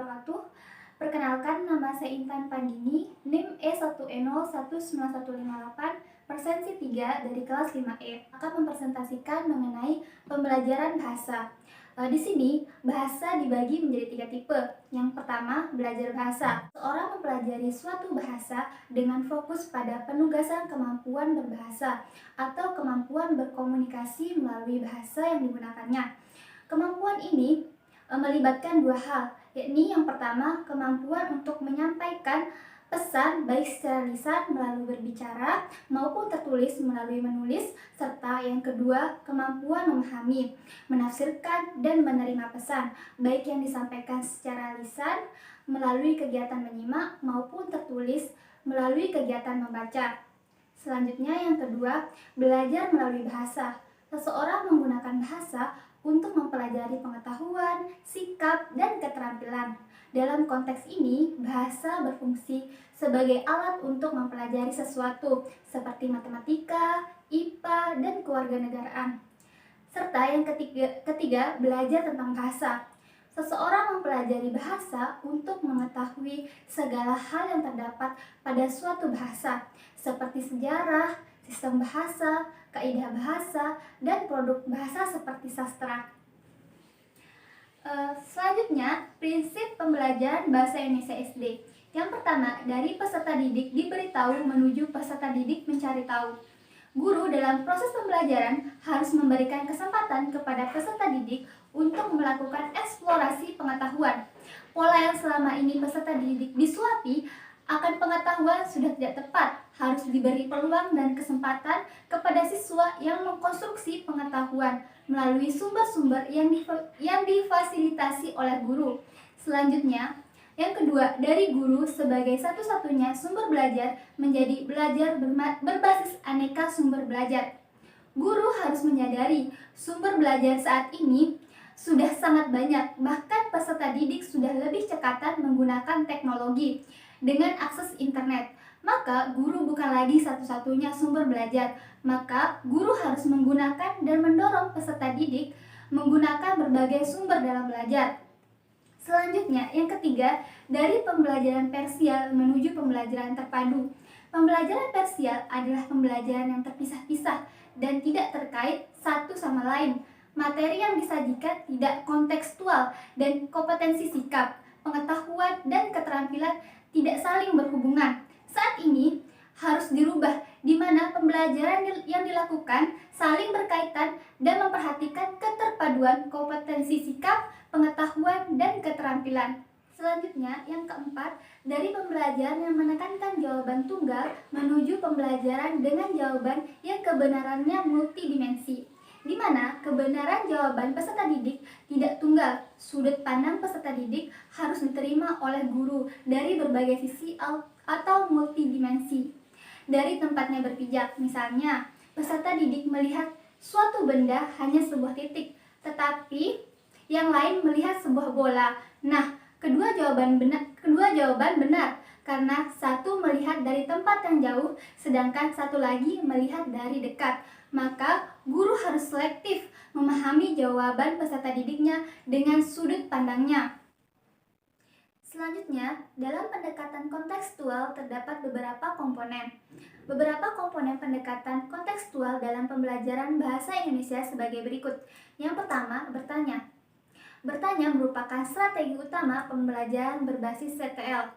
wabarakatuh. Perkenalkan, nama saya Intan Pandini, NIM E1E019158, persensi 3 dari kelas 5E. Akan mempresentasikan mengenai pembelajaran bahasa. Di sini, bahasa dibagi menjadi 3 tipe. Yang pertama, belajar bahasa. Seorang mempelajari suatu bahasa dengan fokus pada penugasan kemampuan berbahasa atau kemampuan berkomunikasi melalui bahasa yang digunakannya. Kemampuan ini melibatkan 2 hal, yakni yang pertama, kemampuan untuk menyampaikan pesan baik secara lisan melalui berbicara maupun tertulis melalui menulis, serta yang kedua, kemampuan memahami, menafsirkan, dan menerima pesan baik yang disampaikan secara lisan melalui kegiatan menyimak maupun tertulis melalui kegiatan membaca. Selanjutnya yang kedua, belajar melalui bahasa. Seseorang menggunakan bahasa untuk mempelajari pengetahuan, sikap, dan keterampilan. Dalam konteks ini, bahasa berfungsi sebagai alat untuk mempelajari sesuatu seperti matematika, IPA, dan kewarganegaraan. Serta yang ketiga, belajar tentang bahasa. Seseorang mempelajari bahasa untuk mengetahui segala hal yang terdapat pada suatu bahasa, seperti sejarah, sistem bahasa, kaidah bahasa, dan produk bahasa seperti sastra. Selanjutnya, prinsip pembelajaran bahasa Indonesia SD. Yang pertama, dari peserta didik diberitahu menuju peserta didik mencari tahu. Guru dalam proses pembelajaran harus memberikan kesempatan kepada peserta didik untuk melakukan eksplorasi pengetahuan. Pola yang selama ini peserta didik disuapi akan pengetahuan sudah tidak tepat, harus diberi peluang dan kesempatan kepada siswa yang mengkonstruksi pengetahuan melalui sumber-sumber yang difasilitasi oleh guru. Selanjutnya, yang kedua, dari guru sebagai satu-satunya sumber belajar menjadi belajar berbasis aneka sumber belajar. Guru harus menyadari sumber belajar saat ini sudah sangat banyak, bahkan peserta didik sudah lebih cekatan menggunakan teknologi dengan akses internet. Maka guru bukan lagi satu-satunya sumber belajar, maka guru harus menggunakan dan mendorong peserta didik menggunakan berbagai sumber dalam belajar. Selanjutnya, yang ketiga, dari pembelajaran parsial menuju pembelajaran terpadu. Pembelajaran parsial adalah pembelajaran yang terpisah-pisah dan tidak terkait satu sama lain. Materi yang disajikan tidak kontekstual dan kompetensi sikap, pengetahuan, dan keterampilan tidak saling berhubungan. Saat ini harus dirubah, di mana pembelajaran yang dilakukan saling berkaitan dan memperhatikan keterpaduan kompetensi sikap, pengetahuan, dan keterampilan. Selanjutnya, yang keempat, dari pembelajaran yang menekankan jawaban tunggal menuju pembelajaran dengan jawaban yang kebenarannya multidimensi, di mana kebenaran jawaban peserta didik tidak tunggal. Sudut pandang peserta didik harus diterima oleh guru dari berbagai sisi atau multidimensi. Dari tempatnya berpijak, misalnya, peserta didik melihat suatu benda hanya sebuah titik, tetapi yang lain melihat sebuah bola. Nah, kedua jawaban benar, karena satu melihat dari tempat yang jauh, sedangkan satu lagi melihat dari dekat. Maka, guru harus selektif memahami jawaban peserta didiknya dengan sudut pandangnya. Selanjutnya, dalam pendekatan kontekstual terdapat beberapa komponen. Beberapa komponen pendekatan kontekstual dalam pembelajaran bahasa Indonesia sebagai berikut. Yang pertama, bertanya. Bertanya merupakan strategi utama pembelajaran berbasis CTL.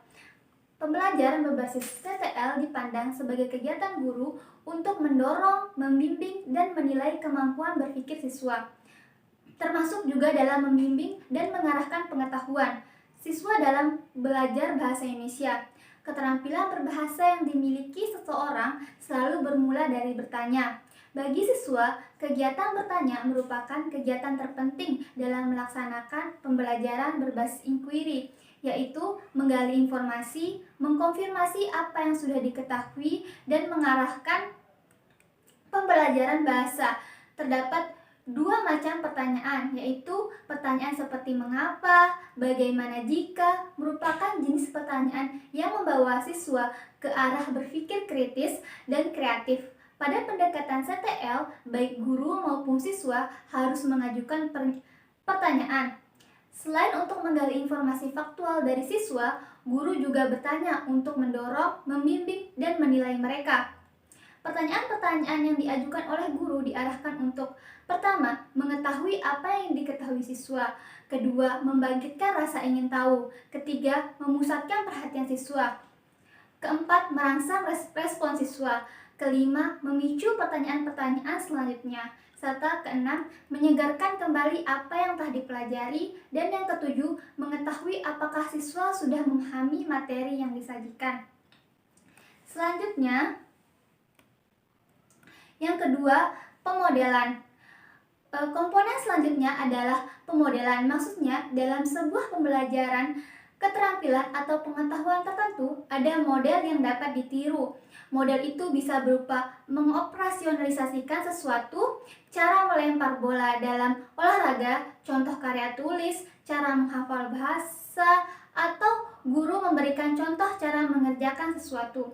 Pembelajaran berbasis CTL dipandang sebagai kegiatan guru untuk mendorong, membimbing, dan menilai kemampuan berpikir siswa, termasuk juga dalam membimbing dan mengarahkan pengetahuan siswa dalam belajar bahasa Indonesia. Keterampilan berbahasa yang dimiliki seseorang selalu bermula dari bertanya. Bagi siswa, kegiatan bertanya merupakan kegiatan terpenting dalam melaksanakan pembelajaran berbasis inquiry, yaitu menggali informasi, mengkonfirmasi apa yang sudah diketahui, dan mengarahkan pembelajaran bahasa. Terdapat 2 macam pertanyaan, yaitu pertanyaan seperti mengapa, bagaimana jika, merupakan jenis pertanyaan yang membawa siswa ke arah berpikir kritis dan kreatif. Pada pendekatan CTL, baik guru maupun siswa harus mengajukan pertanyaan. Selain untuk menggali informasi faktual dari siswa, guru juga bertanya untuk mendorong, membimbing, dan menilai mereka. Pertanyaan-pertanyaan yang diajukan oleh guru diarahkan untuk: pertama, mengetahui apa yang diketahui siswa; kedua, membangkitkan rasa ingin tahu; ketiga, memusatkan perhatian siswa; keempat, merangsang respon siswa; kelima, memicu pertanyaan-pertanyaan selanjutnya; serta keenam, menyegarkan kembali apa yang telah dipelajari; dan yang ketujuh, mengetahui apakah siswa sudah memahami materi yang disajikan. Selanjutnya, yang kedua, pemodelan. Komponen selanjutnya adalah pemodelan. Maksudnya, dalam sebuah pembelajaran keterampilan atau pengetahuan tertentu, ada model yang dapat ditiru. Model itu bisa berupa mengoperasionalisasikan sesuatu, cara melempar bola dalam olahraga, contoh karya tulis, cara menghafal bahasa, atau guru memberikan contoh cara mengerjakan sesuatu.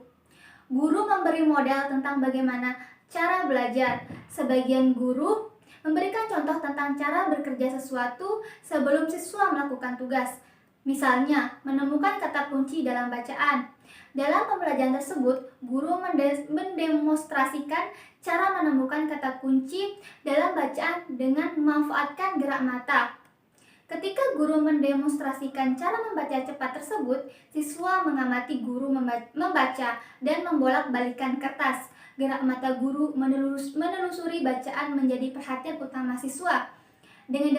Guru memberi model tentang bagaimana cara belajar. Sebagian guru memberikan contoh tentang cara bekerja sesuatu sebelum siswa melakukan tugas. Misalnya, menemukan kata kunci dalam bacaan. Dalam pembelajaran tersebut, guru mendemonstrasikan cara menemukan kata kunci dalam bacaan dengan memanfaatkan gerak mata. Ketika guru mendemonstrasikan cara membaca cepat tersebut, siswa mengamati guru membaca dan membolak-balikan kertas. Gerak mata guru menelusuri bacaan menjadi perhatian utama siswa. Dengan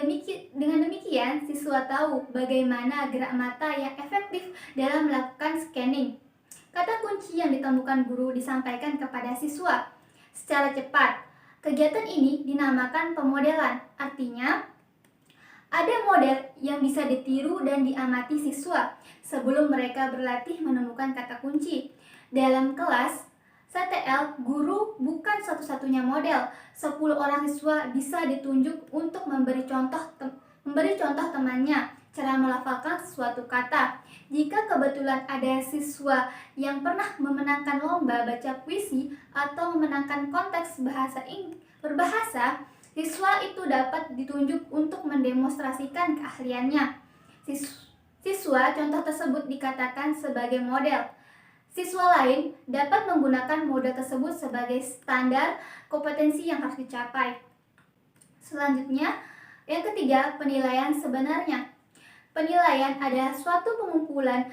demikian, siswa tahu bagaimana gerak mata yang efektif dalam melakukan scanning. Kata kunci yang ditemukan guru disampaikan kepada siswa secara cepat. Kegiatan ini dinamakan pemodelan. Artinya, ada model yang bisa ditiru dan diamati siswa sebelum mereka berlatih menemukan kata kunci. Dalam kelas CTL, guru bukan satu-satunya model. 10 orang siswa bisa ditunjuk untuk memberi contoh temannya cara melafalkan suatu kata. Jika kebetulan ada siswa yang pernah memenangkan lomba baca puisi atau memenangkan kontes berbahasa, siswa itu dapat ditunjuk untuk mendemonstrasikan keahliannya. Siswa contoh tersebut dikatakan sebagai model. Siswa lain dapat menggunakan model tersebut sebagai standar kompetensi yang harus dicapai. Selanjutnya, yang ketiga, penilaian sebenarnya. Penilaian adalah suatu pengumpulan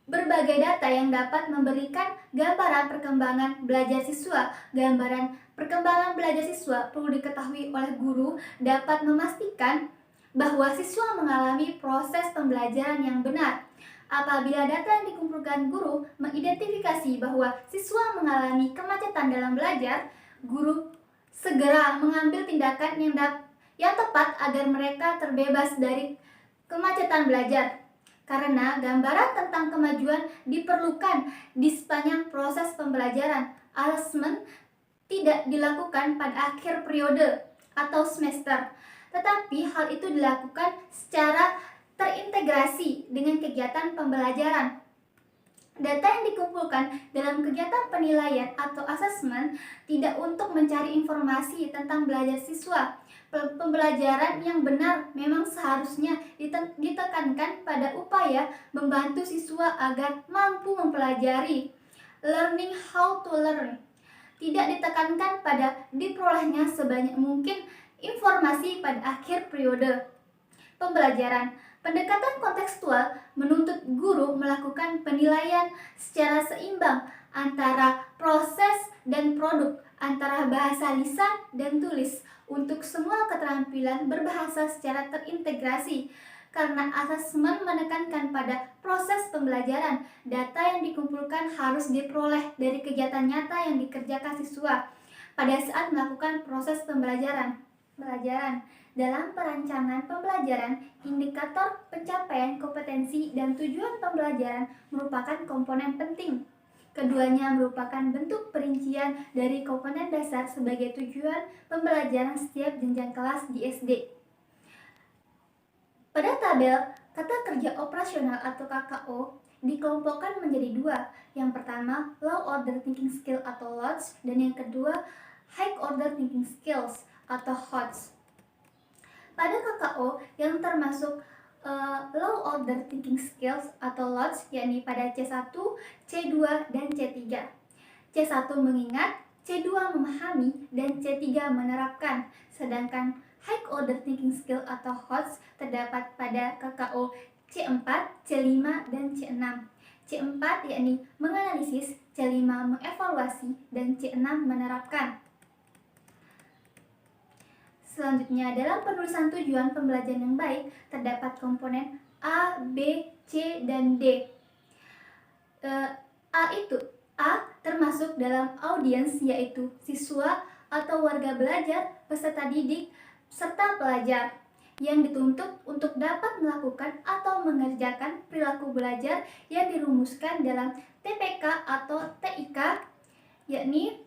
berbagai data yang dapat memberikan gambaran perkembangan belajar siswa. Gambaran perkembangan belajar siswa perlu diketahui oleh guru dapat memastikan bahwa siswa mengalami proses pembelajaran yang benar. Apabila data yang dikumpulkan guru mengidentifikasi bahwa siswa mengalami kemacetan dalam belajar, guru segera mengambil tindakan yang tepat agar mereka terbebas dari kemacetan belajar. Karena gambaran tentang kemajuan diperlukan di sepanjang proses pembelajaran. Asesmen tidak dilakukan pada akhir periode atau semester, tetapi hal itu dilakukan secara terintegrasi dengan kegiatan pembelajaran. Data yang dikumpulkan dalam kegiatan penilaian atau asesmen tidak untuk mencari informasi tentang belajar siswa. Pembelajaran yang benar memang seharusnya ditekankan pada upaya membantu siswa agar mampu mempelajari. Learning how to learn. Tidak ditekankan pada diperolehnya sebanyak mungkin informasi pada akhir periode pembelajaran. Pendekatan kontekstual menuntut guru melakukan penilaian secara seimbang antara proses dan produk, antara bahasa lisan dan tulis, untuk semua keterampilan berbahasa secara terintegrasi. Karena asesmen menekankan pada proses pembelajaran, data yang dikumpulkan harus diperoleh dari kegiatan nyata yang dikerjakan siswa pada saat melakukan proses pembelajaran. Dalam perancangan pembelajaran, indikator pencapaian kompetensi dan tujuan pembelajaran merupakan komponen penting. Keduanya merupakan bentuk perincian dari komponen dasar sebagai tujuan pembelajaran setiap jenjang kelas di SD. Pada tabel, kata kerja operasional atau KKO dikelompokkan menjadi dua. Yang pertama, low order thinking skill atau LOTS, dan yang kedua, high order thinking skills atau HOTS. Pada KKO yang termasuk low order thinking skills atau LOTS, yakni pada C1, C2, dan C3. C1 mengingat, C2 memahami, dan C3 menerapkan. Sedangkan high order thinking skill atau HOTS terdapat pada KKO C4, C5, dan C6. C4 yakni menganalisis, C5 mengevaluasi, dan C6 menerapkan. Selanjutnya, dalam penulisan tujuan pembelajaran yang baik, terdapat komponen A, B, C, dan D. A termasuk dalam audiens, yaitu siswa atau warga belajar, peserta didik, serta pelajar yang dituntut untuk dapat melakukan atau mengerjakan perilaku belajar yang dirumuskan dalam TPK atau TIK, yakni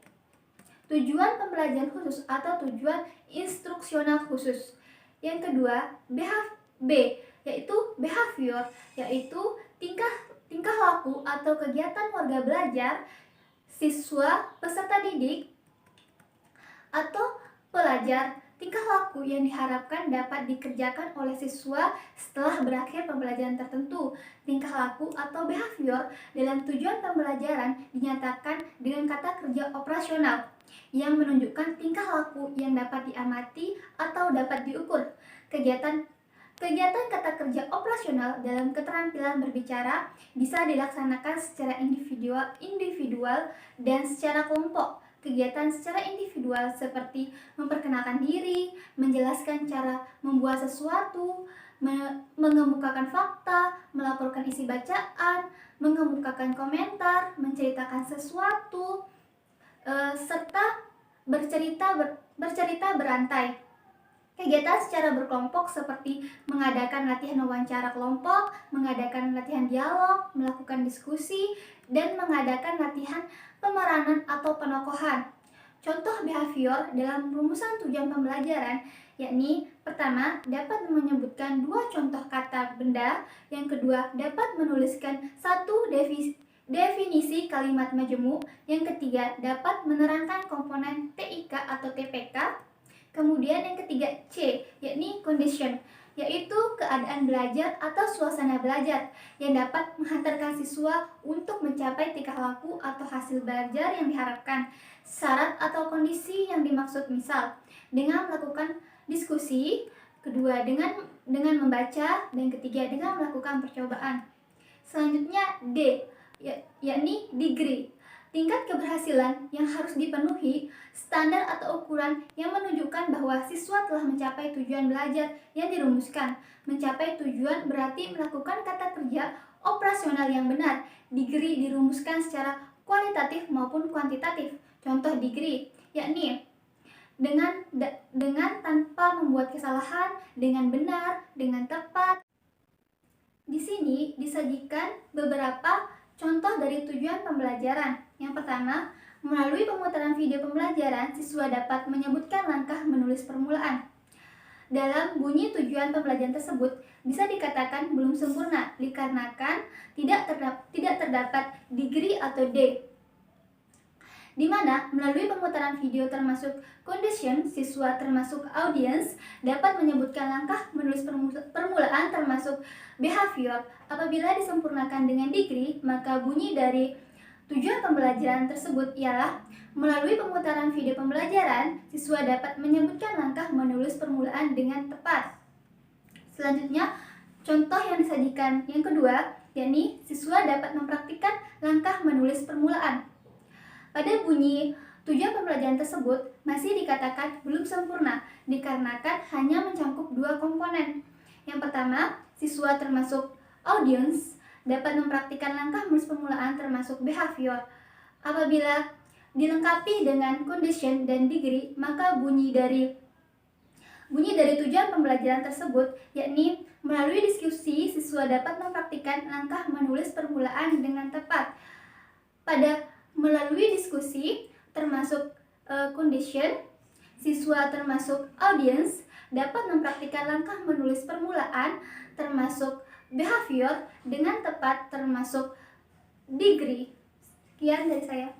tujuan pembelajaran khusus atau tujuan instruksional khusus. Yang kedua, B, yaitu behavior, yaitu tingkah laku atau kegiatan warga belajar, siswa, peserta didik, atau pelajar. Tingkah laku yang diharapkan dapat dikerjakan oleh siswa setelah berakhir pembelajaran tertentu. Tingkah laku atau behavior dalam tujuan pembelajaran dinyatakan dengan kata kerja operasional yang menunjukkan tingkah laku yang dapat diamati atau dapat diukur. Kegiatan kata kerja operasional dalam keterampilan berbicara bisa dilaksanakan secara individual dan secara kelompok. Kegiatan secara individual seperti memperkenalkan diri, menjelaskan cara membuat sesuatu, mengemukakan fakta, melaporkan isi bacaan, mengemukakan komentar, menceritakan sesuatu, serta bercerita berantai. Kegiatan secara berkelompok seperti mengadakan latihan wawancara kelompok, mengadakan latihan dialog, melakukan diskusi, dan mengadakan latihan pemeranan atau penokohan. Contoh behavior dalam rumusan tujuan pembelajaran, yakni pertama, dapat menyebutkan 2 contoh kata benda, yang kedua, dapat menuliskan 1 definisi kalimat majemuk, yang ketiga, dapat menerangkan komponen TIK atau TPK. Kemudian yang ketiga, C, yakni condition, yaitu keadaan belajar atau suasana belajar yang dapat menghantarkan siswa untuk mencapai tingkah laku atau hasil belajar yang diharapkan. Syarat atau kondisi yang dimaksud misal dengan melakukan diskusi, kedua dengan membaca, dan ketiga dengan melakukan percobaan. Selanjutnya D, yakni degree. Tingkat keberhasilan yang harus dipenuhi, standar atau ukuran yang menunjukkan bahwa siswa telah mencapai tujuan belajar yang dirumuskan. Mencapai tujuan berarti melakukan kata kerja operasional yang benar. Degree dirumuskan secara kualitatif maupun kuantitatif. Contoh degree, yakni dengan tanpa membuat kesalahan, dengan benar, dengan tepat. Di sini disajikan beberapa contoh dari tujuan pembelajaran. Yang pertama, melalui pemutaran video pembelajaran, siswa dapat menyebutkan langkah menulis permulaan. Dalam bunyi tujuan pembelajaran tersebut bisa dikatakan belum sempurna dikarenakan tidak terdapat degree atau D. Di mana melalui pemutaran video termasuk condition, siswa termasuk audience dapat menyebutkan langkah menulis permulaan termasuk behavior. Apabila disempurnakan dengan degree, maka bunyi dari tujuan pembelajaran tersebut ialah melalui pemutaran video pembelajaran, siswa dapat menyebutkan langkah menulis permulaan dengan tepat. Selanjutnya, contoh yang disajikan yang kedua, yakni siswa dapat mempraktikkan langkah menulis permulaan. Pada bunyi tujuan pembelajaran tersebut masih dikatakan belum sempurna dikarenakan hanya mencakup 2 komponen. Yang pertama, siswa termasuk audience dapat mempraktikkan langkah menulis permulaan termasuk behavior. Apabila dilengkapi dengan condition dan degree, maka bunyi dari tujuan pembelajaran tersebut yakni melalui diskusi siswa dapat mempraktikkan langkah menulis permulaan dengan tepat. Melalui diskusi termasuk condition, siswa termasuk audience dapat mempraktikkan langkah menulis permulaan termasuk behavior dengan tepat termasuk degree. Sekian dari saya.